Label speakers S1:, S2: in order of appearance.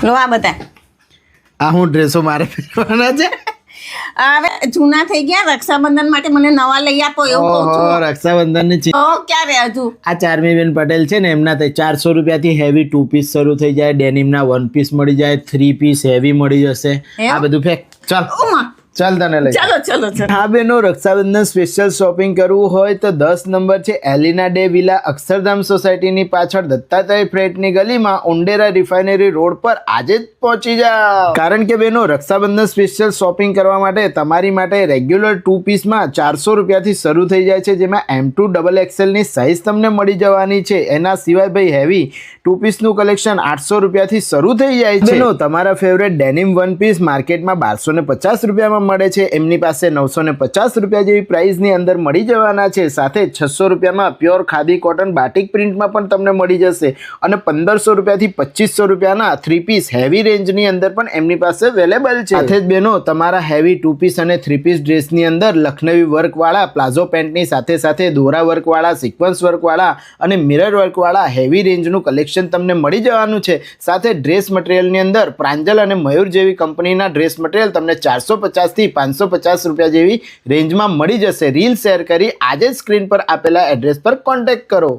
S1: લો આ બધા
S2: આ હું ડ્રેસો મારે પહેરવાના છે.
S1: હવે જૂના થઈ ગયા, રક્ષાબંધન માટે મને નવા લઈ આપો એવું કહું
S2: ઓહો,
S1: છું.
S2: રક્ષાબંધનની
S1: તો ક્યારે હજુ?
S2: આ ચાર્મીબેન પટેલ છે ને, એમના 400 રૂપિયાથી હેવી 2 પીસ શરૂ થઈ જાય, ડેનિમના 1 પીસ મળી જાય, 3 પીસ હેવી મળી જશે.
S1: એમ?
S2: આ બધું ફેક. ચાલ
S1: ઉમા,
S2: ચાલ તને લઈ
S1: ચલો ચલો ચલો.
S2: હા બેનો, રક્ષાબંધન સ્પેશિયલ શોપિંગ કરવું હોય તો 10 નંબર છે એલિના ડે વિલા, અક્ષરધામ સોસાયટીની પાછળ દત્તાત્રેય ફ્લેટની ગલીમાં ઉંડેરા રિફાઇનરી રોડ પર આજે જ પહોંચી જાઓ. કારણ કે બેનો, રક્ષાબંધન સ્પેશિયલ શોપિંગ કરવા માટે તમારી માટે રેગ્યુલર 2 પીસમાં 400 રૂપિયાથી શરૂ થઈ જાય છે, જેમાં M2 XXL ની સાઇઝ તમને મળી જવાની છે. એના સિવાય ભાઈ હેવી 2 પીસનું કલેક્શન 800 રૂપિયાથી શરૂ થઈ જાય છે. બેનો, તમારા ફેવરેટ ડેનિમ 1 પીસ માર્કેટમાં 1250 રૂપિયામાં મળે છે, એમની પાસે 950 રૂપિયા જેવી પ્રાઇસની અંદર મળી જવાના છે. સાથે 600 રૂપિયામાં પ્યોર ખાદી કોટન બાટિક પ્રિન્ટમાં પણ તમને મળી જશે, અને 1500 રૂપિયાથી 2500 રૂપિયાના 3 પીસ હેવી રેન્જની અંદર પણ એમની પાસે અવેલેબલ છે. સાથે જ બેનો, તમારા હેવી 2 પીસ અને 3 પીસ ડ્રેસની અંદર લખનવી વર્કવાળા પ્લાઝો પેન્ટની સાથે સાથે દોરા વર્કવાળા, સિક્વન્સ વર્કવાળા અને મિરર વર્કવાળા હેવી રેન્જનું કલેક્શન તમને મળી જવાનું છે. સાથે ડ્રેસ મટીરિયલની અંદર પ્રાંજલ અને મયુર જેવી કંપનીના ડ્રેસ મટીરિયલ તમને 450 થી 550 રૂપિયા જેવી રેન્જમાં મળી જશે. રીલ શેર કરી આજે જ સ્ક્રીન પર આપેલા એડ્રેસ પર કોન્ટેક્ટ કરો.